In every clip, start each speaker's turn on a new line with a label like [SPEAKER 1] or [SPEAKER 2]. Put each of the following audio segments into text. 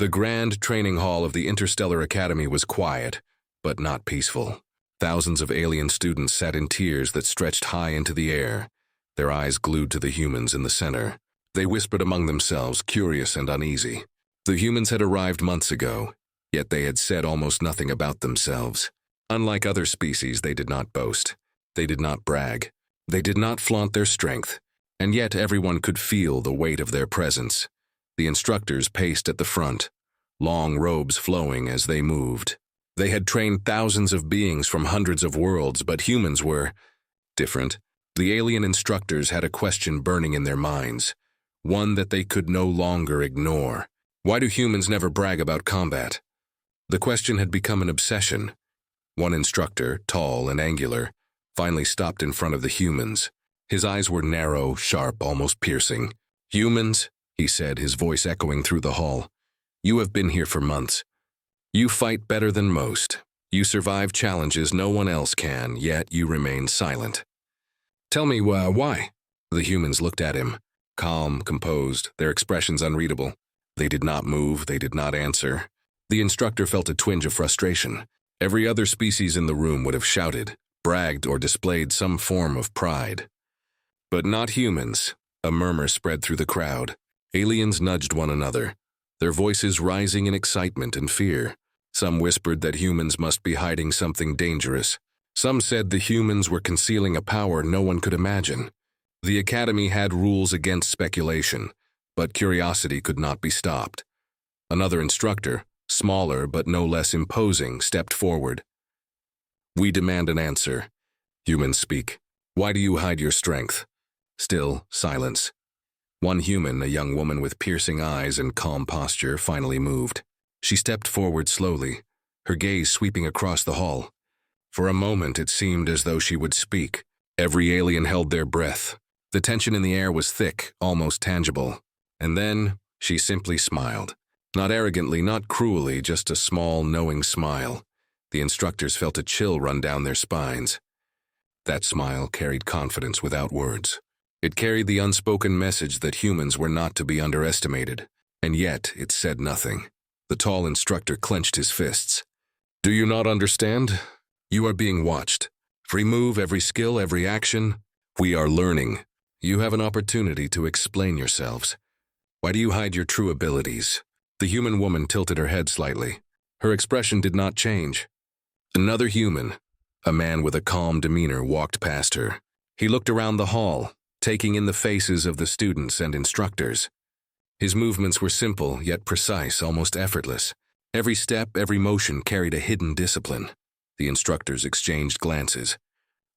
[SPEAKER 1] The grand training hall of the Interstellar Academy was quiet, but not peaceful. Thousands of alien students sat in tiers that stretched high into the air, their eyes glued to the humans in the center. They whispered among themselves, curious and uneasy. The humans had arrived months ago, yet they had said almost nothing about themselves. Unlike other species, they did not boast. They did not brag. They did not flaunt their strength, and yet everyone could feel the weight of their presence. The instructors paced at the front, long robes flowing as they moved. They had trained thousands of beings from hundreds of worlds, but humans were different. The alien instructors had a question burning in their minds, one that they could no longer ignore. Why do humans never brag about combat? The question had become an obsession. One instructor, tall and angular, finally stopped in front of the humans. His eyes were narrow, sharp, almost piercing. "Humans," he said, his voice echoing through the hall, "you have been here for months. You fight better than most. You survive challenges no one else can, yet you remain silent. Tell me, why?" The humans looked at him, calm, composed, their expressions unreadable. They did not move, they did not answer. The instructor felt a twinge of frustration. Every other species in the room would have shouted, bragged, or displayed some form of pride. But not humans. A murmur spread through the crowd. Aliens nudged one another, their voices rising in excitement and fear. Some whispered that humans must be hiding something dangerous. Some said the humans were concealing a power no one could imagine. The Academy had rules against speculation, but curiosity could not be stopped. Another instructor, smaller but no less imposing, stepped forward. "We demand an answer." Humans speak. "Why do you hide your strength?" Still silence. One human, a young woman with piercing eyes and calm posture, finally moved. She stepped forward slowly, her gaze sweeping across the hall. For a moment it seemed as though she would speak. Every alien held their breath. The tension in the air was thick, almost tangible. And then she simply smiled. Not arrogantly, not cruelly, just a small, knowing smile. The instructors felt a chill run down their spines. That smile carried confidence without words. It carried the unspoken message that humans were not to be underestimated. And yet it said nothing. The tall instructor clenched his fists. "Do you not understand? You are being watched. Every move, every skill, every action. We are learning. You have an opportunity to explain yourselves. Why do you hide your true abilities?" The human woman tilted her head slightly. Her expression did not change. Another human, a man with a calm demeanor, walked past her. He looked around the hall, taking in the faces of the students and instructors. His movements were simple, yet precise, almost effortless. Every step, every motion carried a hidden discipline. The instructors exchanged glances.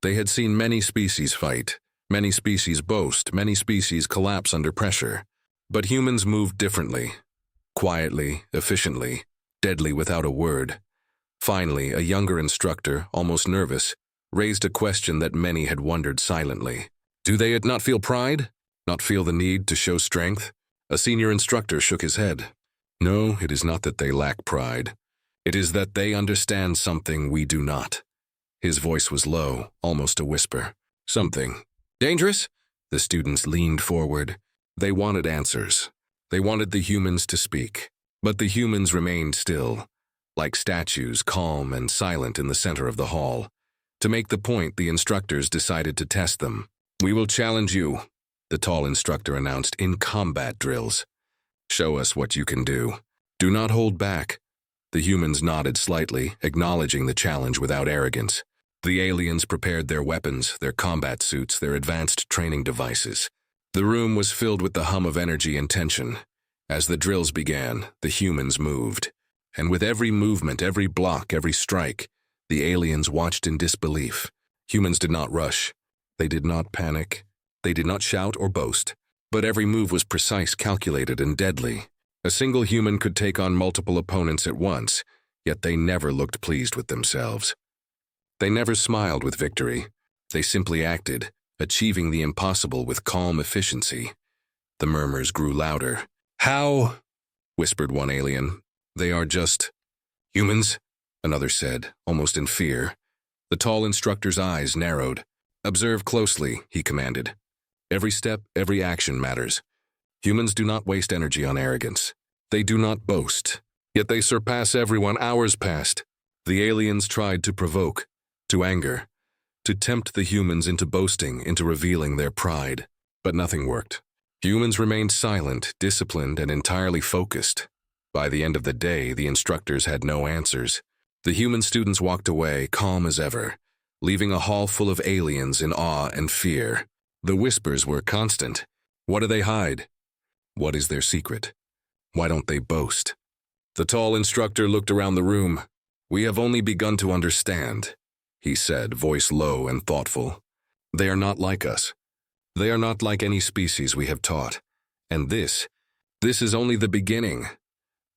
[SPEAKER 1] They had seen many species fight, many species boast, many species collapse under pressure. But humans moved differently. Quietly, efficiently, deadly without a word. Finally, a younger instructor, almost nervous, raised a question that many had wondered silently. "Do they not feel pride? Not feel the need to show strength?" A senior instructor shook his head. "No, it is not that they lack pride. It is that they understand something we do not." His voice was low, almost a whisper. "Something dangerous?" The students leaned forward. They wanted answers. They wanted the humans to speak. But the humans remained still, like statues, calm and silent in the center of the hall. To make the point, the instructors decided to test them. "We will challenge you," the tall instructor announced, "in combat drills. Show us what you can do. Do not hold back." The humans nodded slightly, acknowledging the challenge without arrogance. The aliens prepared their weapons, their combat suits, their advanced training devices. The room was filled with the hum of energy and tension. As the drills began, the humans moved. And with every movement, every block, every strike, the aliens watched in disbelief. Humans did not rush. They did not panic. They did not shout or boast. But every move was precise, calculated, and deadly. A single human could take on multiple opponents at once, yet they never looked pleased with themselves. They never smiled with victory. They simply acted, achieving the impossible with calm efficiency. The murmurs grew louder. "How?" whispered one alien. "They are just humans," another said, almost in fear. The tall instructor's eyes narrowed. "Observe closely," he commanded. "Every step, every action matters. Humans do not waste energy on arrogance. They do not boast, yet they surpass everyone. Hours passed. The aliens tried to provoke, to anger, to tempt the humans into boasting, into revealing their pride. But nothing worked. Humans remained silent, disciplined, and entirely focused. By the end of the day, the instructors had no answers. The human students walked away, calm as ever, leaving a hall full of aliens in awe and fear. The whispers were constant. What do they hide? What is their secret? Why don't they boast? The tall instructor looked around the room. "We have only begun to understand," he said, voice low and thoughtful. "They are not like us. They are not like any species we have taught. And this is only the beginning."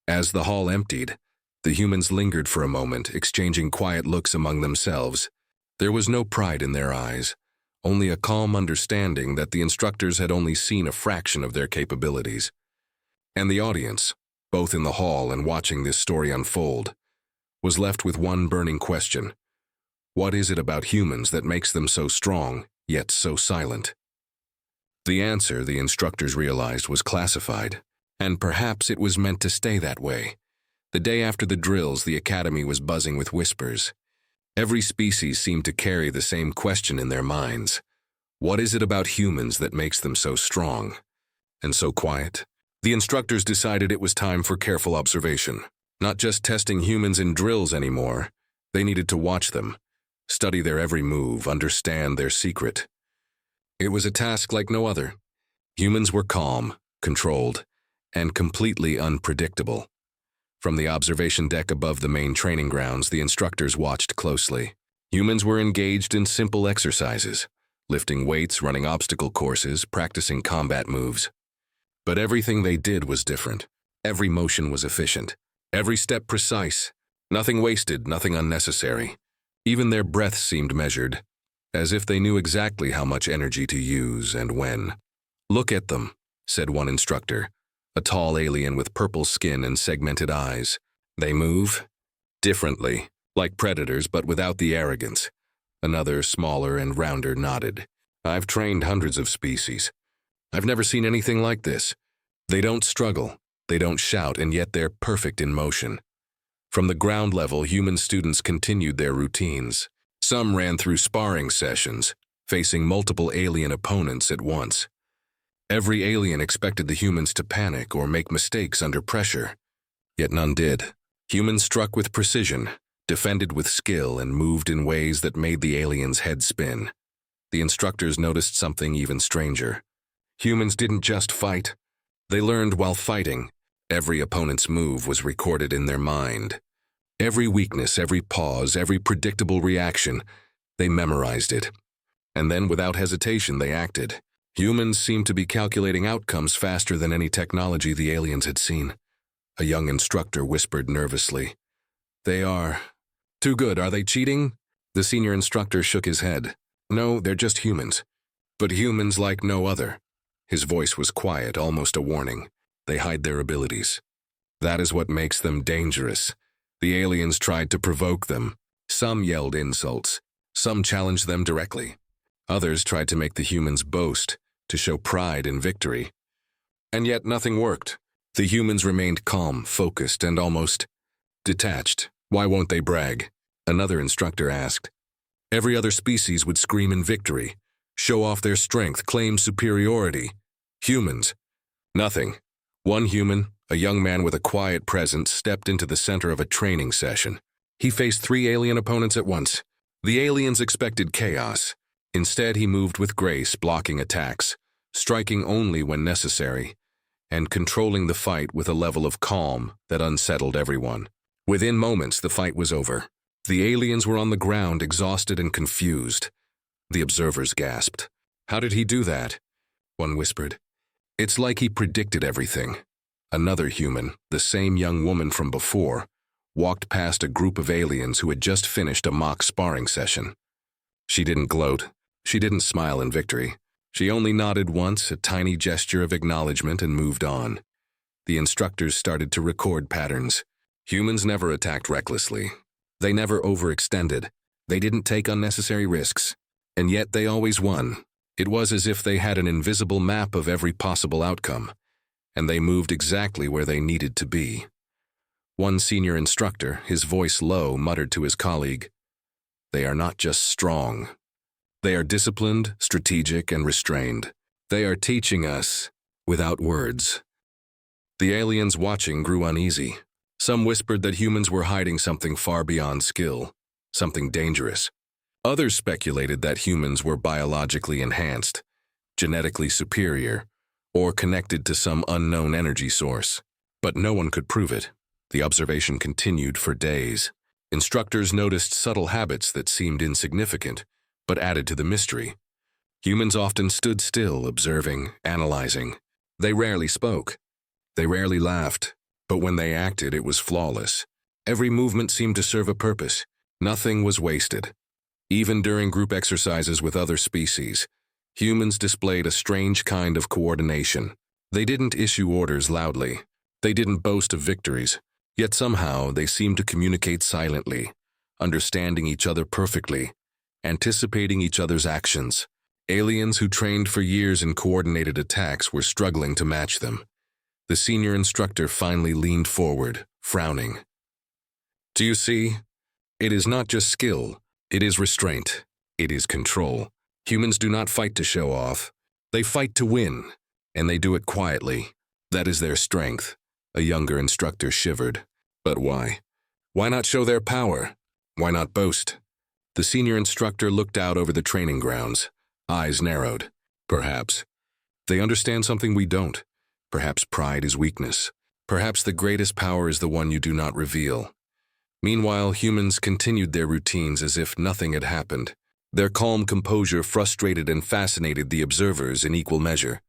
[SPEAKER 1] As the hall emptied, the humans lingered for a moment, exchanging quiet looks among themselves. There was no pride in their eyes, only a calm understanding that the instructors had only seen a fraction of their capabilities. And the audience, both in the hall and watching this story unfold, was left with one burning question. What is it about humans that makes them so strong, yet so silent? The answer, the instructors realized, was classified, and perhaps it was meant to stay that way. The day after the drills, the academy was buzzing with whispers. Every species seemed to carry the same question in their minds. What is it about humans that makes them so strong and so quiet? The instructors decided it was time for careful observation. Not just testing humans in drills anymore. They needed to watch them, study their every move, understand their secret. It was a task like no other. Humans were calm, controlled, and completely unpredictable. From the observation deck above the main training grounds, the instructors watched closely. Humans were engaged in simple exercises, lifting weights, running obstacle courses, practicing combat moves. But everything they did was different. Every motion was efficient, every step precise, nothing wasted, nothing unnecessary. Even their breaths seemed measured, as if they knew exactly how much energy to use and when. "Look at them," said one instructor, a tall alien with purple skin and segmented eyes. "They move differently, like predators, but without the arrogance." Another, smaller and rounder, nodded. "I've trained hundreds of species. I've never seen anything like this. They don't struggle, they don't shout, and yet they're perfect in motion." From the ground level, human students continued their routines. Some ran through sparring sessions, facing multiple alien opponents at once. Every alien expected the humans to panic or make mistakes under pressure, yet none did. Humans struck with precision, defended with skill, and moved in ways that made the aliens' heads spin. The instructors noticed something even stranger. Humans didn't just fight. They learned while fighting. Every opponent's move was recorded in their mind. Every weakness, every pause, every predictable reaction, they memorized it. And then, without hesitation, they acted. Humans seemed to be calculating outcomes faster than any technology the aliens had seen. A young instructor whispered nervously, "They are too good. Are they cheating?" The senior instructor shook his head. "No, they're just humans. But humans like no other." His voice was quiet, almost a warning. "They hide their abilities. That is what makes them dangerous." The aliens tried to provoke them. Some yelled insults. Some challenged them directly. Others tried to make the humans boast, to show pride in victory. And yet nothing worked. The humans remained calm, focused, and almost detached. "Why won't they brag?" Another instructor asked. Every other species would scream in victory, show off their strength, claim superiority. Humans, nothing. One human, a young man with a quiet presence, stepped into the center of a training session. He faced 3 alien opponents at once. The aliens expected chaos. Instead, he moved with grace, blocking attacks, striking only when necessary, and controlling the fight with a level of calm that unsettled everyone. Within moments, the fight was over. The aliens were on the ground, exhausted and confused. The observers gasped. "How did he do that?" One whispered. "It's like he predicted everything." Another human, the same young woman from before, walked past a group of aliens who had just finished a mock sparring session. She didn't gloat. She didn't smile in victory. She only nodded once, a tiny gesture of acknowledgement, and moved on. The instructors started to record patterns. Humans never attacked recklessly. They never overextended. They didn't take unnecessary risks. And yet they always won. It was as if they had an invisible map of every possible outcome. and they moved exactly where they needed to be. One senior instructor, his voice low, muttered to his colleague, "They are not just strong. They are disciplined, strategic, and restrained. They are teaching us without words." The aliens watching grew uneasy. Some whispered that humans were hiding something far beyond skill, something dangerous. Others speculated that humans were biologically enhanced, genetically superior, or connected to some unknown energy source. But no one could prove it. The observation continued for days. Instructors noticed subtle habits that seemed insignificant, but added to the mystery. Humans often stood still, observing, analyzing. They rarely spoke. They rarely laughed, but when they acted, it was flawless. Every movement seemed to serve a purpose. Nothing was wasted. Even during group exercises with other species, humans displayed a strange kind of coordination. They didn't issue orders loudly. They didn't boast of victories. Yet somehow they seemed to communicate silently, understanding each other perfectly, anticipating each other's actions. Aliens who trained for years in coordinated attacks were struggling to match them. The senior instructor finally leaned forward, frowning. "Do you see? It is not just skill. It is restraint. It is control. Humans do not fight to show off. They fight to win, and they do it quietly. That is their strength." A younger instructor shivered. "But why? Why not show their power? Why not boast?" The senior instructor looked out over the training grounds, eyes narrowed. "Perhaps they understand something we don't. Perhaps pride is weakness. Perhaps the greatest power is the one you do not reveal." Meanwhile, humans continued their routines as if nothing had happened. Their calm composure frustrated and fascinated the observers in equal measure.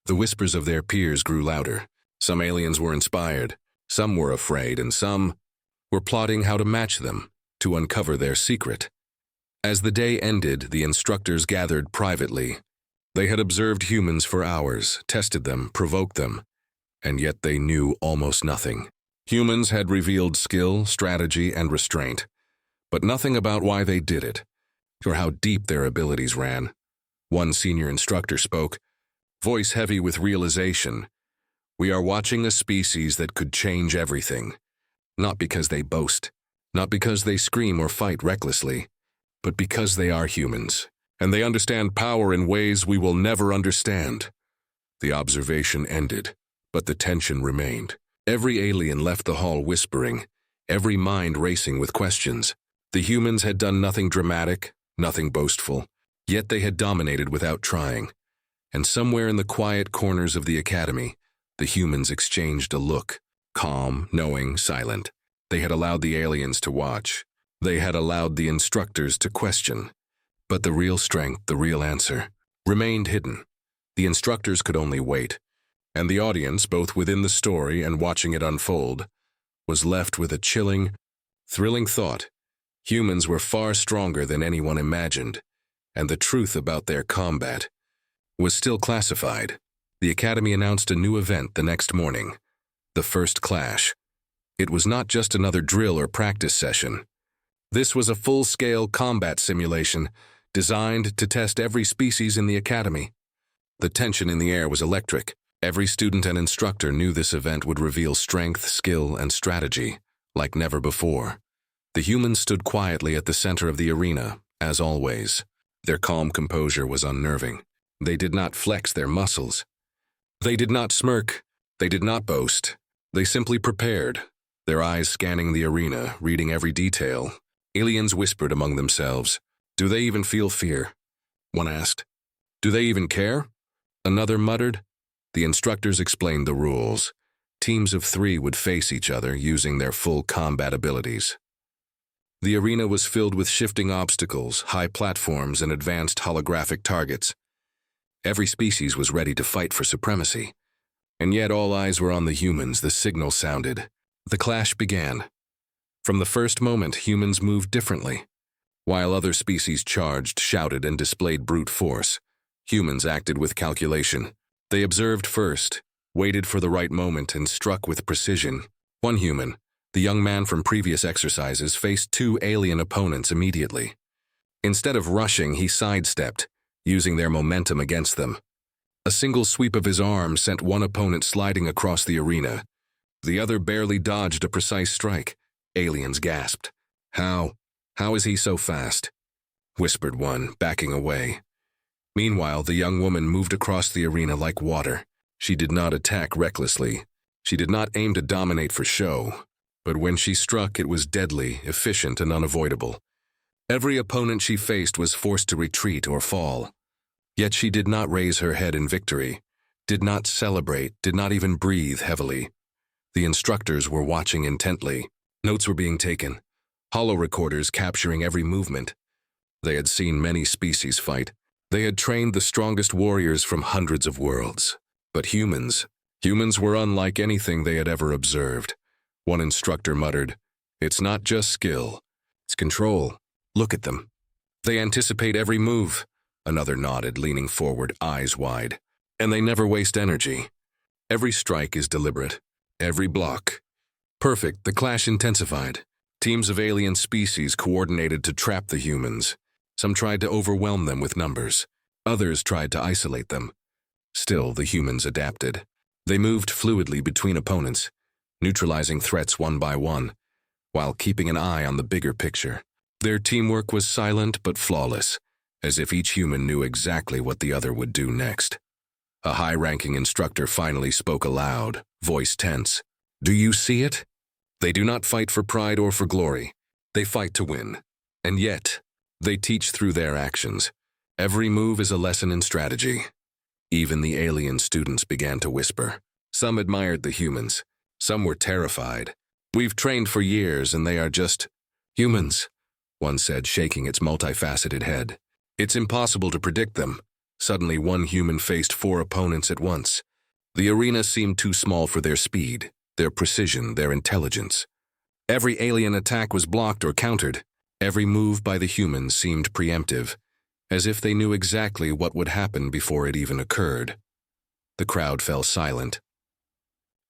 [SPEAKER 1] The whispers of their peers grew louder. Some aliens were inspired, some were afraid, and some were plotting how to match them, to uncover their secret. As the day ended, the instructors gathered privately. They had observed humans for hours, tested them, provoked them, and yet they knew almost nothing. Humans had revealed skill, strategy, and restraint, but nothing about why they did it, or how deep their abilities ran. One senior instructor spoke, voice heavy with realization. "We are watching a species that could change everything, not because they boast, not because they scream or fight recklessly, but because they are humans, and they understand power in ways we will never understand." The observation ended, but the tension remained. Every alien left the hall whispering, every mind racing with questions. The humans had done nothing dramatic, nothing boastful, yet they had dominated without trying. And somewhere in the quiet corners of the academy, the humans exchanged a look, calm, knowing, silent. They had allowed the aliens to watch. They had allowed the instructors to question. But the real strength, the real answer, remained hidden. The instructors could only wait, and the audience, both within the story and watching it unfold, was left with a chilling, thrilling thought. Humans were far stronger than anyone imagined, and the truth about their combat was still classified. The Academy announced a new event the next morning, the first clash. It was not just another drill or practice session. This was a full-scale combat simulation designed to test every species in the Academy. The tension in the air was electric. Every student and instructor knew this event would reveal strength, skill, and strategy like never before. The humans stood quietly at the center of the arena, as always. Their calm composure was unnerving. They did not flex their muscles. They did not smirk. They did not boast. They simply prepared, their eyes scanning the arena, reading every detail. Aliens whispered among themselves. "Do they even feel fear?" One asked. "Do they even care?" Another muttered. The instructors explained the rules. Teams of 3 would face each other using their full combat abilities. The arena was filled with shifting obstacles, high platforms, and advanced holographic targets. Every species was ready to fight for supremacy. And yet all eyes were on the humans. The signal sounded. The clash began. From the first moment, humans moved differently. While other species charged, shouted, and displayed brute force, humans acted with calculation. They observed first, waited for the right moment, and struck with precision. One human, the young man from previous exercises, faced 2 alien opponents immediately. Instead of rushing, he sidestepped, using their momentum against them. A single sweep of his arm sent one opponent sliding across the arena. The other barely dodged a precise strike. Aliens gasped. How is he so fast? Whispered one, backing away. Meanwhile, the young woman moved across the arena like water. She did not attack recklessly. She did not aim to dominate for show. But when she struck, it was deadly, efficient, and unavoidable. Every opponent she faced was forced to retreat or fall. Yet she did not raise her head in victory, did not celebrate, did not even breathe heavily. The instructors were watching intently. Notes were being taken, holo recorders capturing every movement. They had seen many species fight. They had trained the strongest warriors from hundreds of worlds. But humans were unlike anything they had ever observed. One instructor muttered, "It's not just skill, it's control. Look at them. They anticipate every move." Another nodded, leaning forward, eyes wide. "And they never waste energy. Every strike is deliberate. Every block. Perfect." The clash intensified. Teams of alien species coordinated to trap the humans. Some tried to overwhelm them with numbers. Others tried to isolate them. Still, the humans adapted. They moved fluidly between opponents, neutralizing threats one by one, while keeping an eye on the bigger picture. Their teamwork was silent but flawless, as if each human knew exactly what the other would do next. A high-ranking instructor finally spoke aloud, voice tense. "Do you see it? They do not fight for pride or for glory. They fight to win. And yet, they teach through their actions. Every move is a lesson in strategy." Even the alien students began to whisper. Some admired the humans. Some were terrified. "We've trained for years and they are just humans," one said, shaking its multifaceted head. "It's impossible to predict them." Suddenly, one human faced 4 opponents at once. The arena seemed too small for their speed, their precision, their intelligence. Every alien attack was blocked or countered. Every move by the humans seemed preemptive, as if they knew exactly what would happen before it even occurred. The crowd fell silent.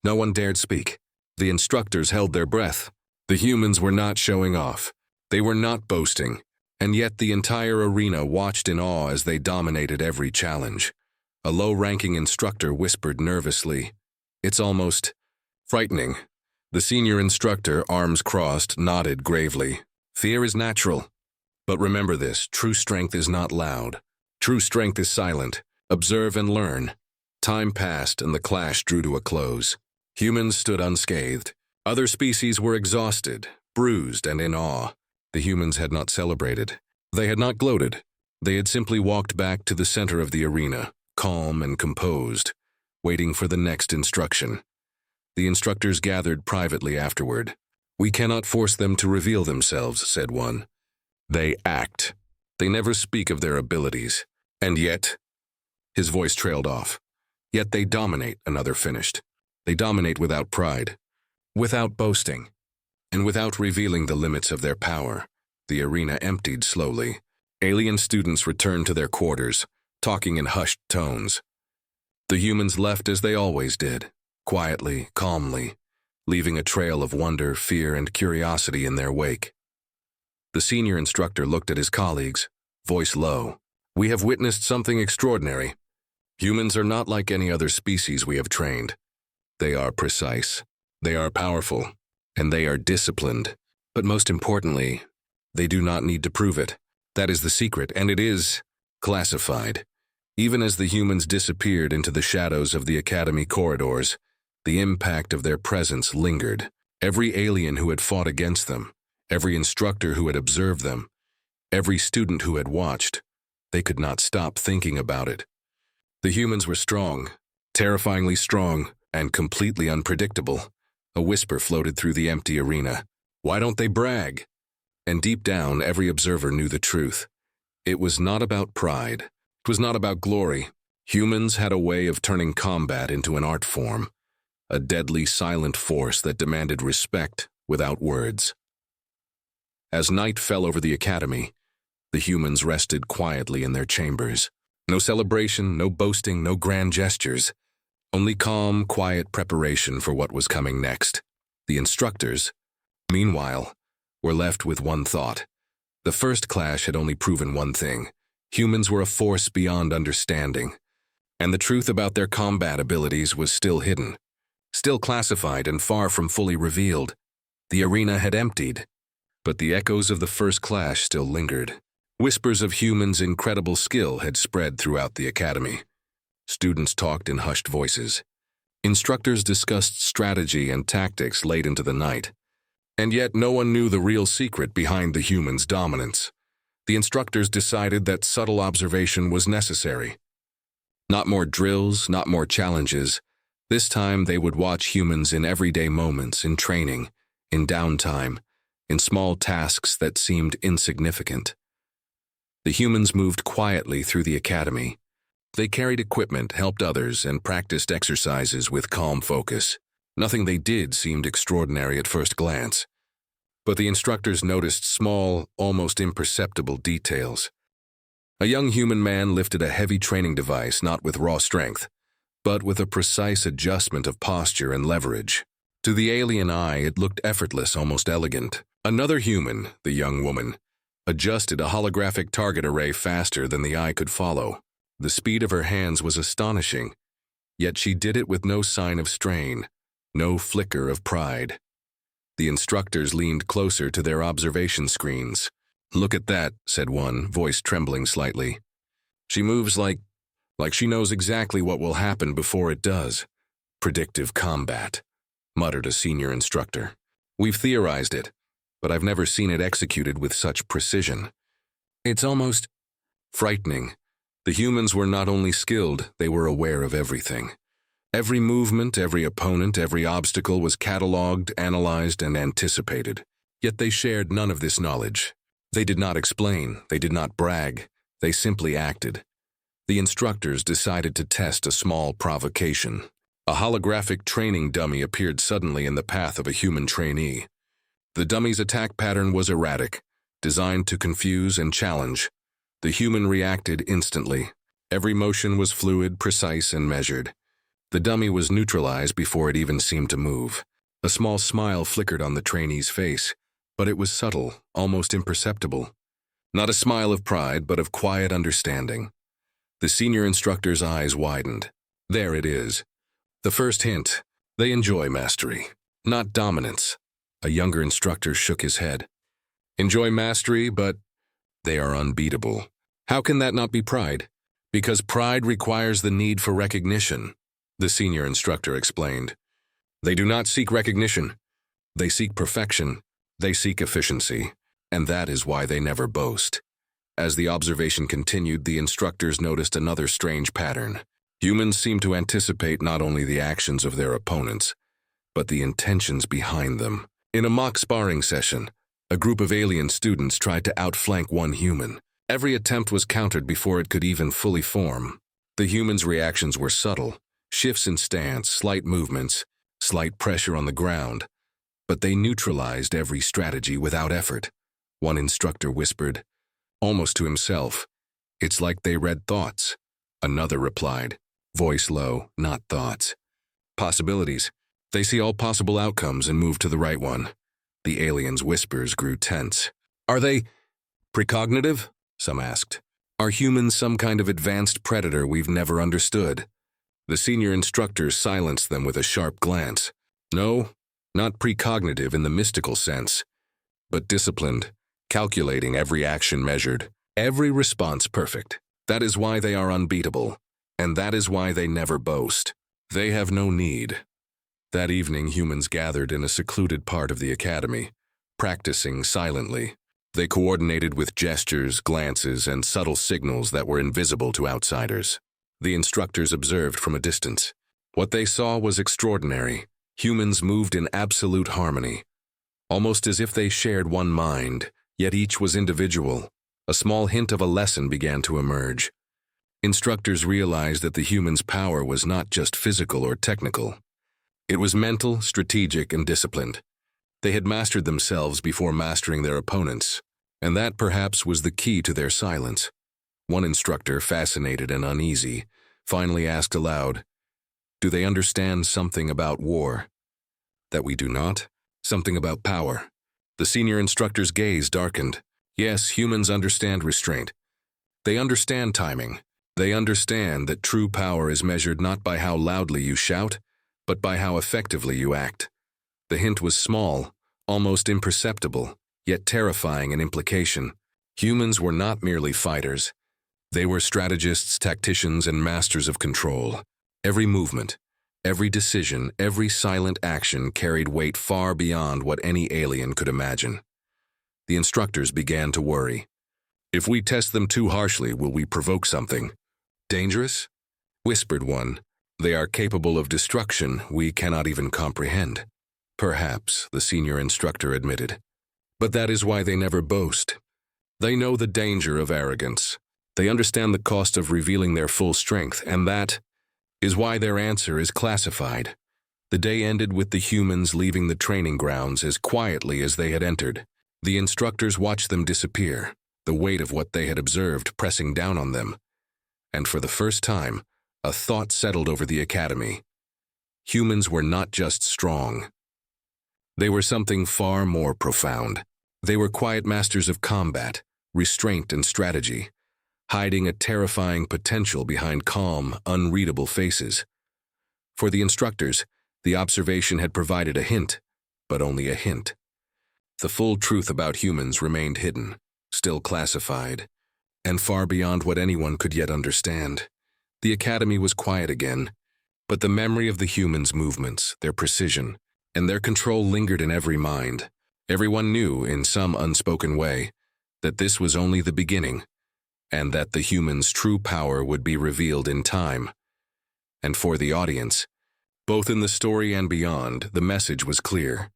[SPEAKER 1] No one dared speak. The instructors held their breath. The humans were not showing off. They were not boasting. And yet the entire arena watched in awe as they dominated every challenge. A low-ranking instructor whispered nervously, "It's almost frightening." The senior instructor, arms crossed, nodded gravely. "Fear is natural. But remember this, true strength is not loud. True strength is silent. Observe and learn." Time passed and the clash drew to a close. Humans stood unscathed. Other species were exhausted, bruised, and in awe. The humans had not celebrated. They had not gloated. They had simply walked back to the center of the arena, calm and composed, waiting for the next instruction. The instructors gathered privately afterward. "We cannot force them to reveal themselves," said one. "They act. They never speak of their abilities. And yet," his voice trailed off, "yet they dominate," another finished. "They dominate without pride, without boasting, and without revealing the limits of their power." The arena emptied slowly. Alien students returned to their quarters, talking in hushed tones. The humans left as they always did, quietly, calmly, leaving a trail of wonder, fear, and curiosity in their wake. The senior instructor looked at his colleagues, voice low. "We have witnessed something extraordinary. Humans are not like any other species we have trained. They are precise, they are powerful, and they are disciplined. But most importantly, they do not need to prove it. That is the secret, and it is classified." Even as the humans disappeared into the shadows of the academy corridors, the impact of their presence lingered. Every alien who had fought against them, every instructor who had observed them, every student who had watched, they could not stop thinking about it. The humans were strong, terrifyingly strong, and completely unpredictable. A whisper floated through the empty arena. "Why don't they brag?" And deep down, every observer knew the truth. It was not about pride. It was not about glory. Humans had a way of turning combat into an art form, a deadly silent force that demanded respect without words. As night fell over the academy, the humans rested quietly in their chambers. No celebration, no boasting, no grand gestures. Only calm, quiet preparation for what was coming next. The instructors, meanwhile, were left with one thought. The first clash had only proven one thing. Humans were a force beyond understanding. And the truth about their combat abilities was still hidden, still classified and far from fully revealed. The arena had emptied, but the echoes of the first clash still lingered. Whispers of humans' incredible skill had spread throughout the academy. Students talked in hushed voices. Instructors discussed strategy and tactics late into the night. And yet no one knew the real secret behind the humans' dominance. The instructors decided that subtle observation was necessary. Not more drills, not more challenges. This time they would watch humans in everyday moments, in training, in downtime, in small tasks that seemed insignificant. The humans moved quietly through the academy. They carried equipment, helped others, and practiced exercises with calm focus. Nothing they did seemed extraordinary at first glance. But the instructors noticed small, almost imperceptible details. A young human man lifted a heavy training device not with raw strength, but with a precise adjustment of posture and leverage. To the alien eye, it looked effortless, almost elegant. Another human, the young woman, adjusted a holographic target array faster than the eye could follow. The speed of her hands was astonishing, yet she did it with no sign of strain, no flicker of pride. The instructors leaned closer to their observation screens. "Look at that," said one, voice trembling slightly. "She moves like she knows exactly what will happen before it does." "Predictive combat," muttered a senior instructor. "We've theorized it, but I've never seen it executed with such precision. It's almost frightening." The humans were not only skilled, they were aware of everything. Every movement, every opponent, every obstacle was catalogued, analyzed, and anticipated. Yet they shared none of this knowledge. They did not explain, they did not brag, they simply acted. The instructors decided to test a small provocation. A holographic training dummy appeared suddenly in the path of a human trainee. The dummy's attack pattern was erratic, designed to confuse and challenge. The human reacted instantly. Every motion was fluid, precise, and measured. The dummy was neutralized before it even seemed to move. A small smile flickered on the trainee's face, but it was subtle, almost imperceptible. Not a smile of pride, but of quiet understanding. The senior instructor's eyes widened. There it is. The first hint. They enjoy mastery, not dominance. A younger instructor shook his head. Enjoy mastery, but they are unbeatable. How can that not be pride? Because pride requires the need for recognition, the senior instructor explained. They do not seek recognition. They seek perfection. They seek efficiency. And that is why they never boast. As the observation continued, the instructors noticed another strange pattern. Humans seemed to anticipate not only the actions of their opponents, but the intentions behind them. In a mock sparring session, a group of alien students tried to outflank one human. Every attempt was countered before it could even fully form. The humans' reactions were subtle, shifts in stance, slight movements, slight pressure on the ground, but they neutralized every strategy without effort. One instructor whispered, almost to himself, "It's like they read thoughts." Another replied, voice low, "Not thoughts. Possibilities. They see all possible outcomes and move to the right one." The aliens' whispers grew tense. "Are they precognitive?" some asked. "Are humans some kind of advanced predator we've never understood?" The senior instructors silenced them with a sharp glance. "No, not precognitive in the mystical sense, but disciplined, calculating, every action measured, every response perfect. That is why they are unbeatable, and that is why they never boast. They have no need." That evening, humans gathered in a secluded part of the academy, practicing silently. They coordinated with gestures, glances, and subtle signals that were invisible to outsiders. The instructors observed from a distance. What they saw was extraordinary. Humans moved in absolute harmony, almost as if they shared one mind, yet each was individual. A small hint of a lesson began to emerge. Instructors realized that the humans' power was not just physical or technical. It was mental, strategic, and disciplined. They had mastered themselves before mastering their opponents, and that perhaps was the key to their silence. One instructor, fascinated and uneasy, finally asked aloud, "Do they understand something about war that we do not? Something about power?" The senior instructor's gaze darkened. "Yes, humans understand restraint. They understand timing. They understand that true power is measured not by how loudly you shout, but by how effectively you act. The hint was small, almost imperceptible, yet terrifying in implication. Humans were not merely fighters. They were strategists, tacticians, and masters of control. Every movement, every decision, every silent action carried weight far beyond what any alien could imagine. The instructors began to worry. If we test them too harshly, will we provoke something dangerous? Whispered one. They are capable of destruction we cannot even comprehend. Perhaps, the senior instructor admitted. But that is why they never boast. They know the danger of arrogance. They understand the cost of revealing their full strength, and that is why their answer is classified. The day ended with the humans leaving the training grounds as quietly as they had entered. The instructors watched them disappear, the weight of what they had observed pressing down on them. And for the first time, a thought settled over the academy. Humans were not just strong. They were something far more profound. They were quiet masters of combat, restraint, and strategy, hiding a terrifying potential behind calm, unreadable faces. For the instructors, the observation had provided a hint, but only a hint. The full truth about humans remained hidden, still classified, and far beyond what anyone could yet understand. The academy was quiet again, but the memory of the humans' movements, their precision, and their control lingered in every mind. Everyone knew, in some unspoken way, that this was only the beginning, and that the humans' true power would be revealed in time. And for the audience, both in the story and beyond, the message was clear.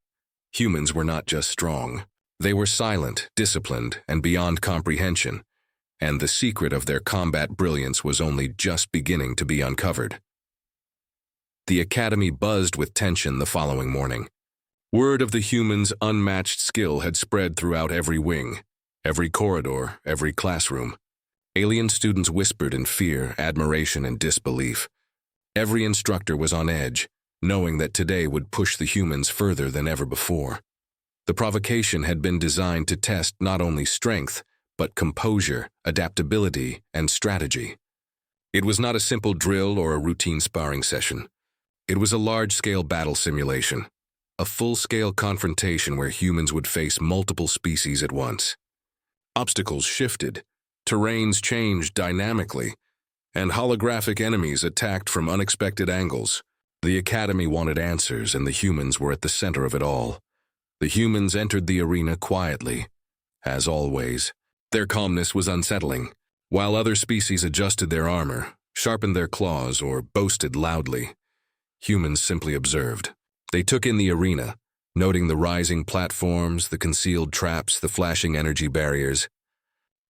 [SPEAKER 1] Humans were not just strong. They were silent, disciplined, and beyond comprehension, and the secret of their combat brilliance was only just beginning to be uncovered. The academy buzzed with tension the following morning. Word of the humans' unmatched skill had spread throughout every wing, every corridor, every classroom. Alien students whispered in fear, admiration, and disbelief. Every instructor was on edge, knowing that today would push the humans further than ever before. The provocation had been designed to test not only strength, but composure, adaptability, and strategy. It was not a simple drill or a routine sparring session. It was a large-scale battle simulation, a full-scale confrontation where humans would face multiple species at once. Obstacles shifted, terrains changed dynamically, and holographic enemies attacked from unexpected angles. The academy wanted answers, and the humans were at the center of it all. The humans entered the arena quietly, as always. Their calmness was unsettling. While other species adjusted their armor, sharpened their claws, or boasted loudly, humans simply observed. They took in the arena, noting the rising platforms, the concealed traps, the flashing energy barriers.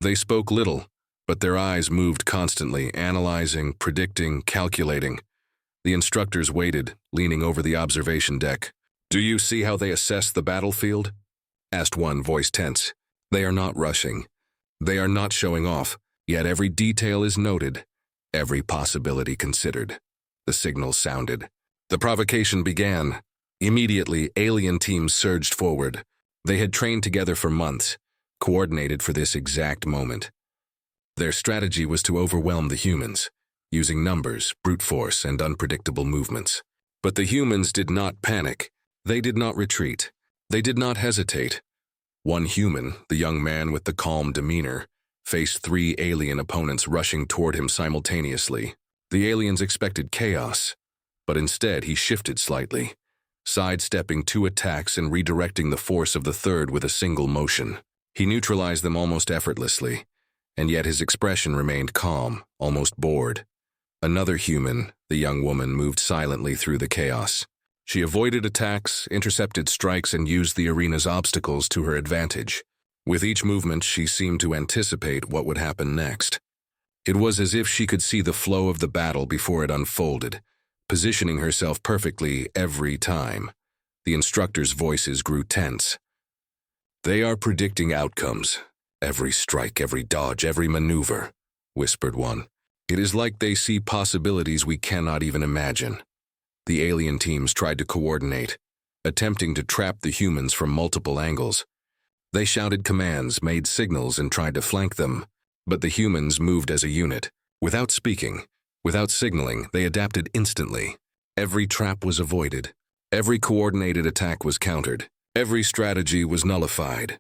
[SPEAKER 1] They spoke little, but their eyes moved constantly, analyzing, predicting, calculating. The instructors waited, leaning over the observation deck. "Do you see how they assess the battlefield?" asked one, voice tense. "They are not rushing. They are not showing off, yet every detail is noted, every possibility considered." The signal sounded. The provocation began. Immediately, alien teams surged forward. They had trained together for months, coordinated for this exact moment. Their strategy was to overwhelm the humans, using numbers, brute force, and unpredictable movements. But the humans did not panic. They did not retreat. They did not hesitate. One human, the young man with the calm demeanor, faced 3 alien opponents rushing toward him simultaneously. The aliens expected chaos, but instead he shifted slightly, sidestepping 2 attacks and redirecting the force of the third with a single motion. He neutralized them almost effortlessly, and yet his expression remained calm, almost bored. Another human, the young woman, moved silently through the chaos. She avoided attacks, intercepted strikes, and used the arena's obstacles to her advantage. With each movement, she seemed to anticipate what would happen next. It was as if she could see the flow of the battle before it unfolded, positioning herself perfectly every time. The instructors' voices grew tense. "They are predicting outcomes. Every strike, every dodge, every maneuver," whispered one. "It is like they see possibilities we cannot even imagine." The alien teams tried to coordinate, attempting to trap the humans from multiple angles. They shouted commands, made signals, and tried to flank them, but the humans moved as a unit, Without speaking, without signaling, they adapted instantly. Every trap was avoided. Every coordinated attack was countered. Every strategy was nullified.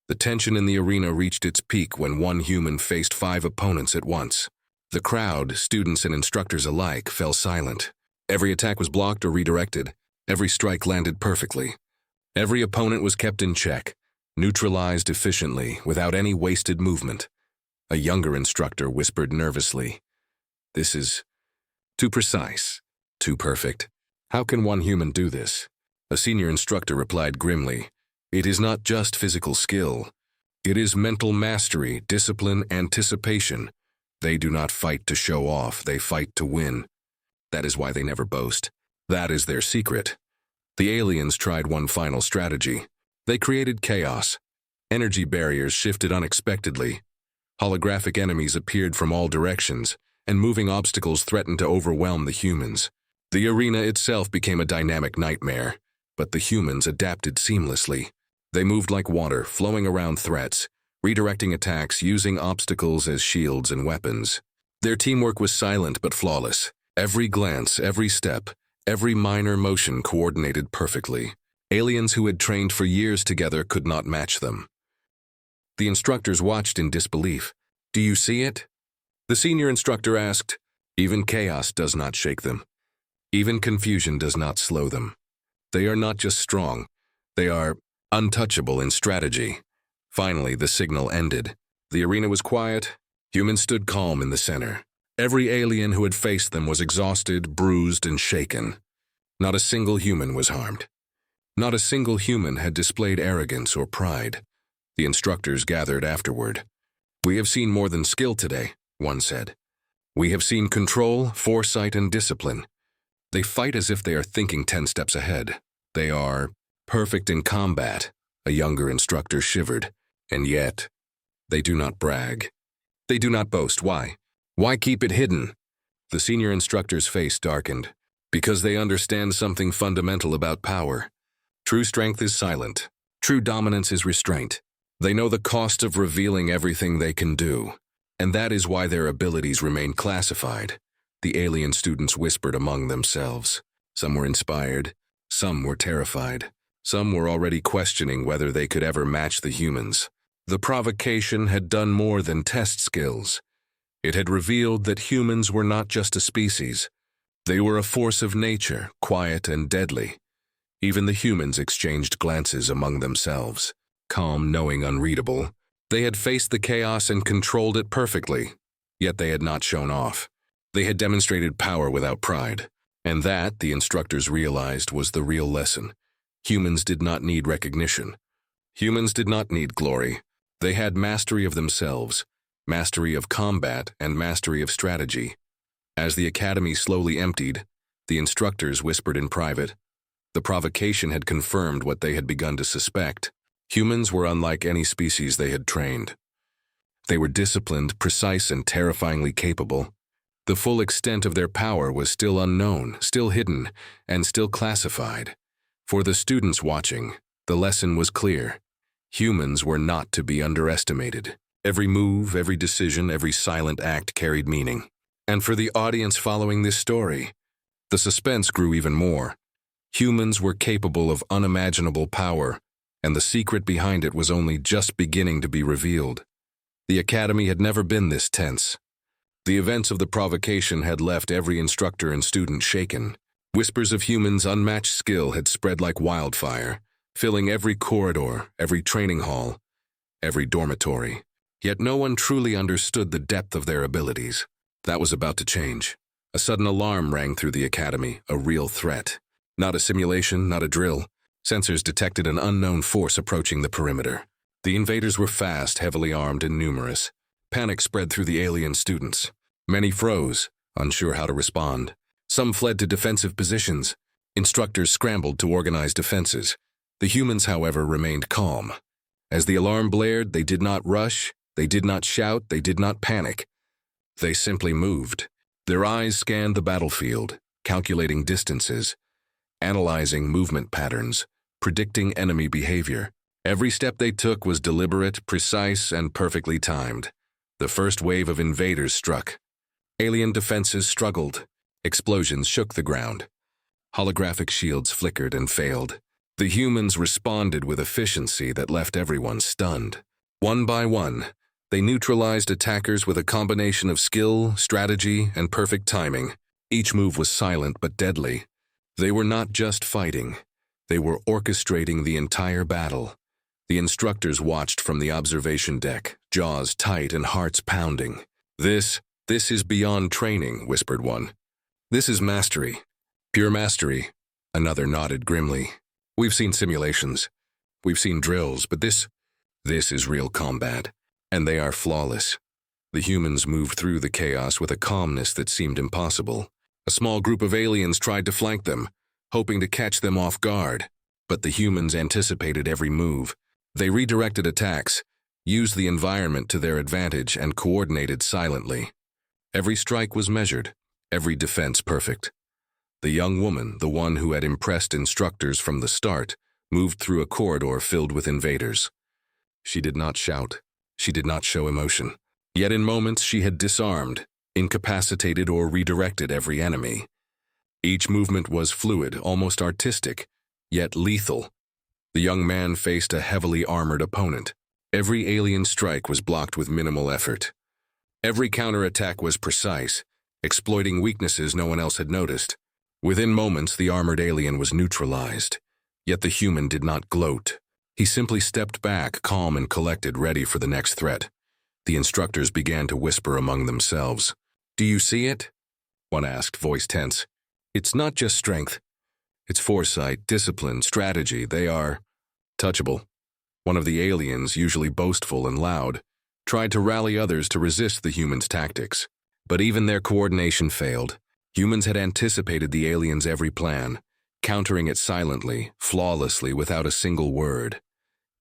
[SPEAKER 1] The tension in the arena reached its peak when one human faced 5 opponents at once. The crowd, students and instructors alike, fell silent. Every attack was blocked or redirected. Every strike landed perfectly. Every opponent was kept in check, neutralized efficiently, without any wasted movement. A younger instructor whispered nervously, "This is too precise, too perfect. How can one human do this?" A senior instructor replied grimly, "It is not just physical skill. It is mental mastery, discipline, anticipation. They do not fight to show off, they fight to win. That is why they never boast. That is their secret." The aliens tried one final strategy. They created chaos. Energy barriers shifted unexpectedly. Holographic enemies appeared from all directions, and moving obstacles threatened to overwhelm the humans. The arena itself became a dynamic nightmare, but the humans adapted seamlessly. They moved like water, flowing around threats, redirecting attacks, using obstacles as shields and weapons. Their teamwork was silent but flawless. Every glance, every step, every minor motion coordinated perfectly. Aliens who had trained for years together could not match them. The instructors watched in disbelief. "Do you see it?" The senior instructor asked. "Even chaos does not shake them. Even confusion does not slow them. They are not just strong, they are untouchable in strategy." Finally, the signal ended. The arena was quiet. Humans stood calm in the center. Every alien who had faced them was exhausted, bruised, and shaken. Not a single human was harmed. Not a single human had displayed arrogance or pride. The instructors gathered afterward. "We have seen more than skill today," one said. "We have seen control, foresight, and discipline. They fight as if they are thinking 10 steps ahead. They are perfect in combat," a younger instructor shivered. "And yet, they do not brag. They do not boast. Why? Why keep it hidden?" The senior instructor's face darkened. "Because they understand something fundamental about power. True strength is silent. True dominance is restraint. They know the cost of revealing everything they can do, and that is why their abilities remain classified." The alien students whispered among themselves. Some were inspired, some were terrified, some were already questioning whether they could ever match the humans. The provocation had done more than test skills. It had revealed that humans were not just a species. They were a force of nature, quiet and deadly. Even the humans exchanged glances among themselves. Calm, knowing, unreadable. They had faced the chaos and controlled it perfectly, yet they had not shown off. They had demonstrated power without pride. And that, the instructors realized, was the real lesson. Humans did not need recognition. Humans did not need glory. They had mastery of themselves, mastery of combat, and mastery of strategy. As the academy slowly emptied, the instructors whispered in private. The provocation had confirmed what they had begun to suspect. Humans were unlike any species they had trained. They were disciplined, precise, and terrifyingly capable. The full extent of their power was still unknown, still hidden, and still classified. For the students watching, the lesson was clear. Humans were not to be underestimated. Every move, every decision, every silent act carried meaning. And for the audience following this story, the suspense grew even more. Humans were capable of unimaginable power, and the secret behind it was only just beginning to be revealed. The academy had never been this tense. The events of the provocation had left every instructor and student shaken. Whispers of humans' unmatched skill had spread like wildfire, filling every corridor, every training hall, every dormitory. Yet no one truly understood the depth of their abilities. That was about to change. A sudden alarm rang through the academy, a real threat. Not a simulation, not a drill. Sensors detected an unknown force approaching the perimeter. The invaders were fast, heavily armed, and numerous. Panic spread through the alien students. Many froze, unsure how to respond. Some fled to defensive positions. Instructors scrambled to organize defenses. The humans, however, remained calm. As the alarm blared, they did not rush, they did not shout, they did not panic. They simply moved. Their eyes scanned the battlefield, calculating distances, analyzing movement patterns, predicting enemy behavior. Every step they took was deliberate, precise, and perfectly timed. The first wave of invaders struck. Alien defenses struggled. Explosions shook the ground. Holographic shields flickered and failed. The humans responded with efficiency that left everyone stunned. One by one, they neutralized attackers with a combination of skill, strategy, and perfect timing. Each move was silent but deadly. They were not just fighting. They were orchestrating the entire battle. The instructors watched from the observation deck, jaws tight and hearts pounding. This is beyond training, whispered one. This is mastery. Pure mastery. Another nodded grimly. We've seen simulations. We've seen drills, but this is real combat. And they are flawless. The humans moved through the chaos with a calmness that seemed impossible. A small group of aliens tried to flank them, hoping to catch them off guard. But the humans anticipated every move. They redirected attacks, used the environment to their advantage, and coordinated silently. Every strike was measured, every defense perfect. The young woman, the one who had impressed instructors from the start, moved through a corridor filled with invaders. She did not shout. She did not show emotion. Yet in moments she had disarmed, incapacitated, or redirected every enemy. Each movement was fluid, almost artistic, yet lethal. The young man faced a heavily armored opponent. Every alien strike was blocked with minimal effort. Every counterattack was precise, exploiting weaknesses no one else had noticed. Within moments, the armored alien was neutralized. Yet the human did not gloat. He simply stepped back, calm and collected, ready for the next threat. The instructors began to whisper among themselves. "Do you see it?" one asked, voice tense. "It's not just strength. It's foresight, discipline, strategy. They are touchable." One of the aliens, usually boastful and loud, tried to rally others to resist the humans' tactics. But even their coordination failed. Humans had anticipated the aliens' every plan, countering it silently, flawlessly, without a single word.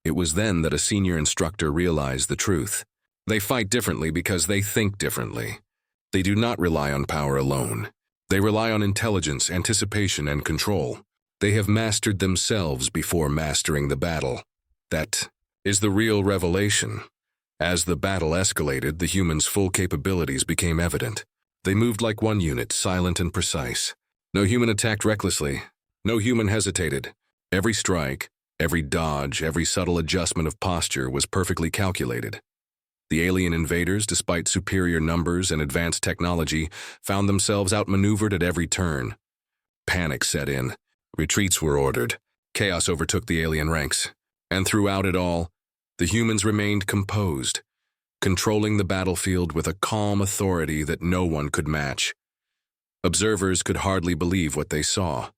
[SPEAKER 1] It was then that a senior instructor realized the truth. They fight differently because they think differently. They do not rely on power alone. They rely on intelligence, anticipation, and control. They have mastered themselves before mastering the battle. That is the real revelation. As the battle escalated, the humans' full capabilities became evident. They moved like one unit, silent and precise. No human attacked recklessly. No human hesitated. Every strike, every dodge, every subtle adjustment of posture was perfectly calculated. The alien invaders, despite superior numbers and advanced technology, found themselves outmaneuvered at every turn. Panic set in. Retreats were ordered. Chaos overtook the alien ranks. And throughout it all, the humans remained composed, controlling the battlefield with a calm authority that no one could match. Observers could hardly believe what they saw.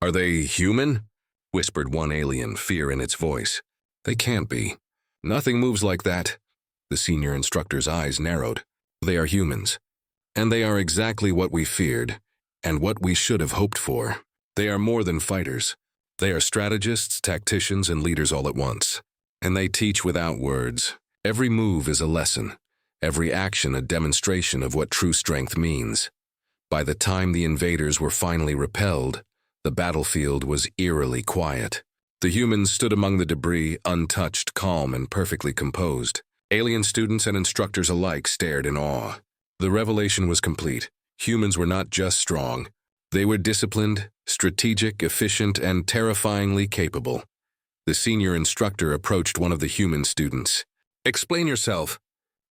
[SPEAKER 1] "Are they human?" whispered one alien, fear in its voice. "They can't be. Nothing moves like that." The senior instructor's eyes narrowed. "They are humans. And they are exactly what we feared, and what we should have hoped for. They are more than fighters. They are strategists, tacticians, and leaders all at once. And they teach without words. Every move is a lesson. Every action a demonstration of what true strength means." By the time the invaders were finally repelled, the battlefield was eerily quiet. The humans stood among the debris, untouched, calm, and perfectly composed. Alien students and instructors alike stared in awe. The revelation was complete. Humans were not just strong. They were disciplined, strategic, efficient, and terrifyingly capable. The senior instructor approached one of the human students. "Explain yourself,"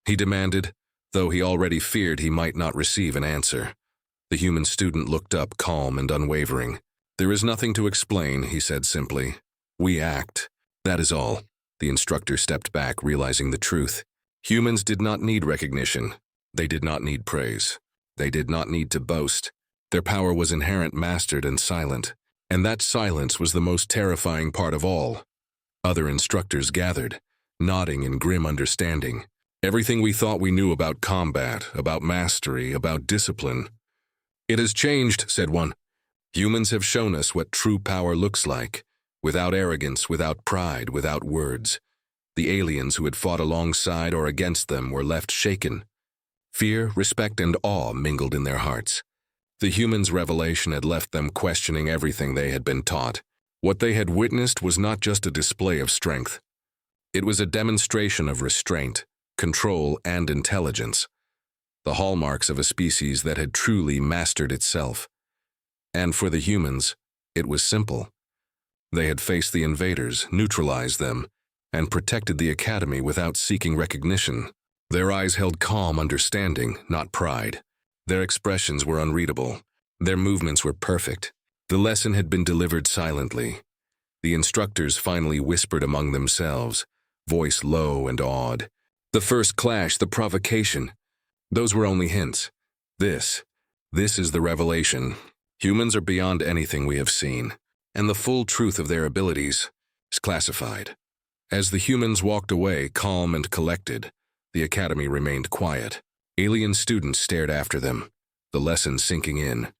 [SPEAKER 1] he demanded, though he already feared he might not receive an answer. The human student looked up, calm and unwavering. "There is nothing to explain," he said simply. "We act. That is all." The instructor stepped back, realizing the truth. Humans did not need recognition. They did not need praise. They did not need to boast. Their power was inherent, mastered, and silent. And that silence was the most terrifying part of all. Other instructors gathered, nodding in grim understanding. Everything we thought we knew about combat, about mastery, about discipline. "It has changed," said one. "Humans have shown us what true power looks like. Without arrogance, without pride, without words." The aliens who had fought alongside or against them were left shaken. Fear, respect, and awe mingled in their hearts. The humans' revelation had left them questioning everything they had been taught. What they had witnessed was not just a display of strength. It was a demonstration of restraint, control, and intelligence. the hallmarks of a species that had truly mastered itself. And for the humans, it was simple. They had faced the invaders, neutralized them, and protected the academy without seeking recognition. Their eyes held calm understanding, not pride. Their expressions were unreadable. Their movements were perfect. The lesson had been delivered silently. The instructors finally whispered among themselves, voice low and awed. The first clash, the provocation, those were only hints. This is the revelation. Humans are beyond anything we have seen, and the full truth of their abilities is classified. As the humans walked away, calm and collected, the academy remained quiet. Alien students stared after them, the lesson sinking in.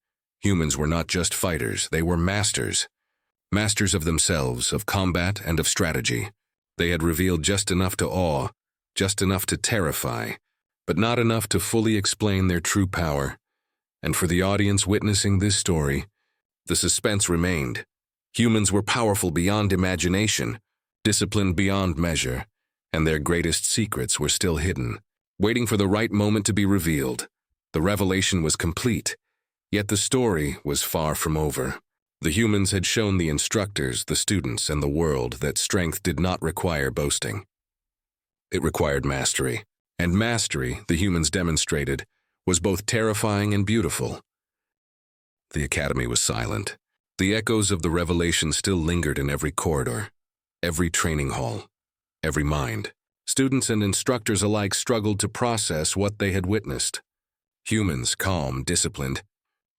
[SPEAKER 1] Humans were not just fighters, they were masters. Masters of themselves, of combat, and of strategy. They had revealed just enough to awe, just enough to terrify, but not enough to fully explain their true power. And for the audience witnessing this story, the suspense remained. Humans were powerful beyond imagination, disciplined beyond measure, and their greatest secrets were still hidden, waiting for the right moment to be revealed. The revelation was complete, yet the story was far from over. The humans had shown the instructors, the students, and the world that strength did not require boasting. It required mastery. And mastery, the humans demonstrated, was both terrifying and beautiful. The academy was silent. The echoes of the revelation still lingered in every corridor, every training hall, every mind. Students and instructors alike struggled to process what they had witnessed. Humans, calm, disciplined,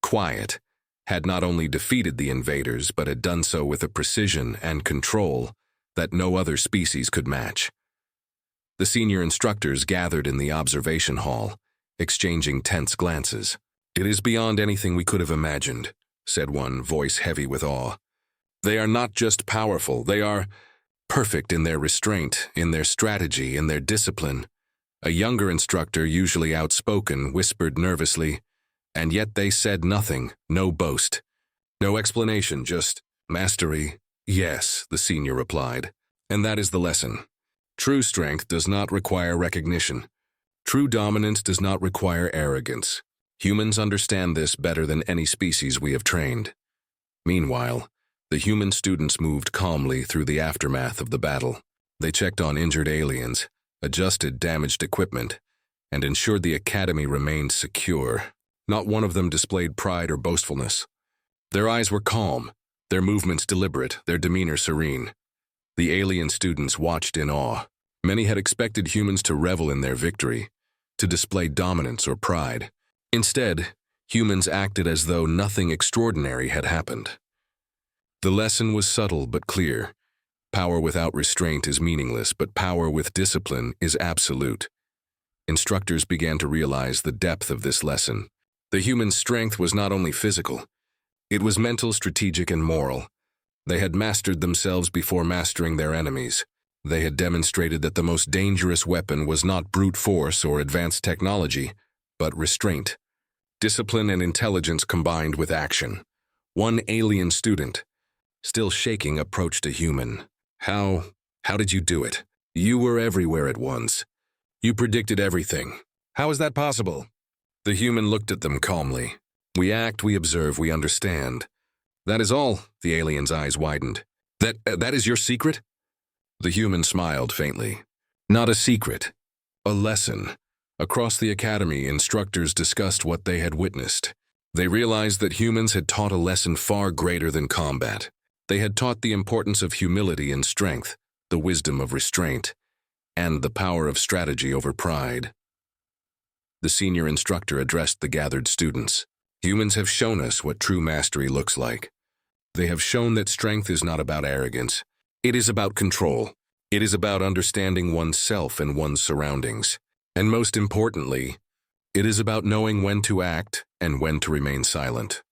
[SPEAKER 1] quiet, had not only defeated the invaders but had done so with a precision and control that no other species could match. The senior instructors gathered in the observation hall, exchanging tense glances. "It is beyond anything we could have imagined," said one, voice heavy with awe. "They are not just powerful, they are perfect in their restraint, in their strategy, in their discipline." A younger instructor, usually outspoken, whispered nervously, "And yet they said nothing, no boast. No explanation, just mastery." "Yes," the senior replied, "and that is the lesson. True strength does not require recognition. True dominance does not require arrogance. Humans understand this better than any species we have trained." Meanwhile, the human students moved calmly through the aftermath of the battle. They checked on injured aliens, adjusted damaged equipment, and ensured the academy remained secure. Not one of them displayed pride or boastfulness. Their eyes were calm, their movements deliberate, their demeanor serene. The alien students watched in awe. Many had expected humans to revel in their victory, to display dominance or pride. Instead, humans acted as though nothing extraordinary had happened. The lesson was subtle but clear. Power without restraint is meaningless, but power with discipline is absolute. Instructors began to realize the depth of this lesson. The human strength was not only physical, it was mental, strategic, and moral. They had mastered themselves before mastering their enemies. They had demonstrated that the most dangerous weapon was not brute force or advanced technology, but restraint. Discipline and intelligence combined with action. One alien student, still shaking, approached a human. How did you do it? You were everywhere at once. You predicted everything. How is that possible?" The human looked at them calmly. "We act, we observe, we understand. That is all." The alien's eyes widened. That is your secret?" The human smiled faintly. "Not a secret. A lesson." Across the academy, instructors discussed what they had witnessed. They realized that humans had taught a lesson far greater than combat. They had taught the importance of humility and strength, the wisdom of restraint, and the power of strategy over pride. The senior instructor addressed the gathered students. "Humans have shown us what true mastery looks like. They have shown that strength is not about arrogance. It is about control. It is about understanding oneself and one's surroundings. And most importantly, it is about knowing when to act and when to remain silent."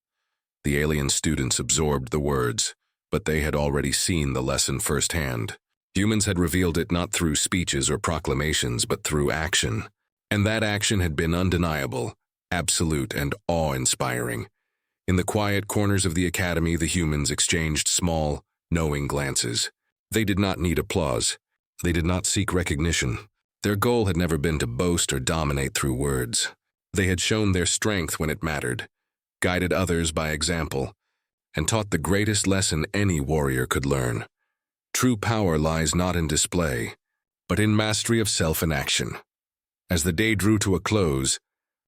[SPEAKER 1] The alien students absorbed the words, but they had already seen the lesson firsthand. Humans had revealed it not through speeches or proclamations, but through action. And that action had been undeniable, absolute, and awe-inspiring. In the quiet corners of the academy, the humans exchanged small, knowing glances. They did not need applause. They did not seek recognition. Their goal had never been to boast or dominate through words. They had shown their strength when it mattered, guided others by example, and taught the greatest lesson any warrior could learn. True power lies not in display, but in mastery of self and action. As the day drew to a close,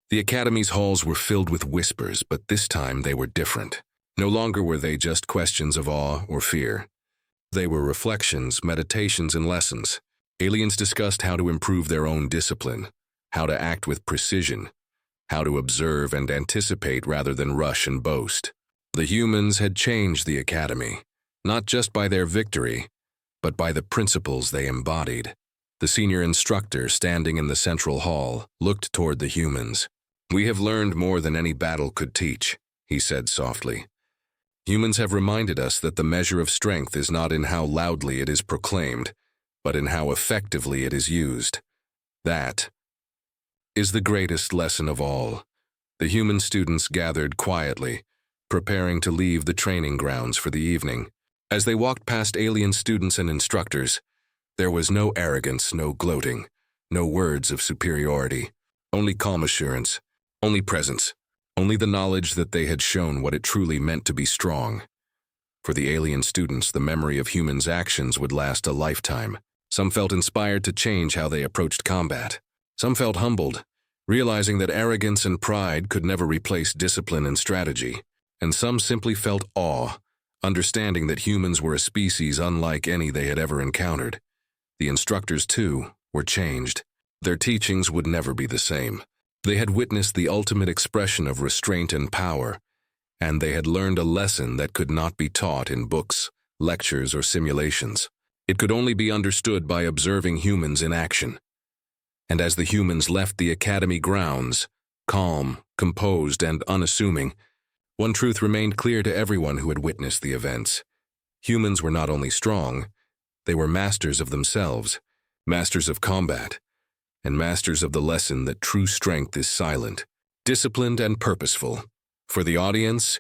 [SPEAKER 1] the Academy's halls were filled with whispers, but this time they were different. No longer were they just questions of awe or fear. They were reflections, meditations, and lessons. Aliens discussed how to improve their own discipline, how to act with precision, how to observe and anticipate rather than rush and boast. The humans had changed the Academy, not just by their victory, but by the principles they embodied. The senior instructor, standing in the central hall, looked toward the humans. "We have learned more than any battle could teach," he said softly. "Humans have reminded us that the measure of strength is not in how loudly it is proclaimed, but in how effectively it is used. That is the greatest lesson of all." The human students gathered quietly, preparing to leave the training grounds for the evening. As they walked past alien students and instructors, there was no arrogance, no gloating, no words of superiority, only calm assurance, only presence, only the knowledge that they had shown what it truly meant to be strong. For the alien students, the memory of humans' actions would last a lifetime. Some felt inspired to change how they approached combat. Some felt humbled, realizing that arrogance and pride could never replace discipline and strategy. And some simply felt awe, understanding that humans were a species unlike any they had ever encountered. The instructors, too, were changed. Their teachings would never be the same. They had witnessed the ultimate expression of restraint and power, and they had learned a lesson that could not be taught in books, lectures, or simulations. It could only be understood by observing humans in action. And as the humans left the Academy grounds, calm, composed, and unassuming, one truth remained clear to everyone who had witnessed the events. Humans were not only strong, they were masters of themselves, masters of combat, and masters of the lesson that true strength is silent, disciplined, and purposeful. For the audience,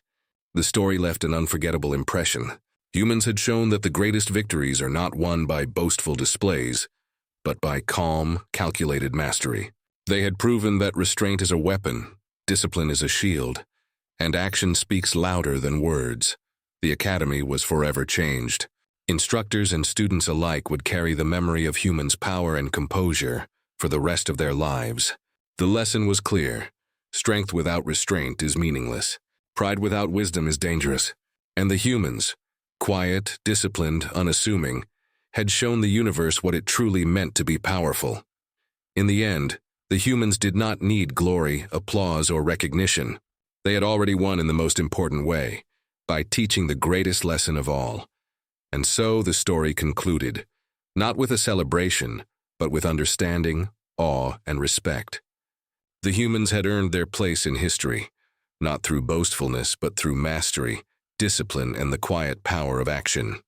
[SPEAKER 1] the story left an unforgettable impression. Humans had shown that the greatest victories are not won by boastful displays, but by calm, calculated mastery. They had proven that restraint is a weapon, discipline is a shield, and action speaks louder than words. The Academy was forever changed. Instructors and students alike would carry the memory of humans' power and composure for the rest of their lives. The lesson was clear. Strength without restraint is meaningless. Pride without wisdom is dangerous. And the humans, quiet, disciplined, unassuming, had shown the universe what it truly meant to be powerful. In the end, the humans did not need glory, applause, or recognition. They had already won in the most important way, by teaching the greatest lesson of all. And so the story concluded, not with a celebration, but with understanding, awe, and respect. The humans had earned their place in history, not through boastfulness, but through mastery, discipline, and the quiet power of action.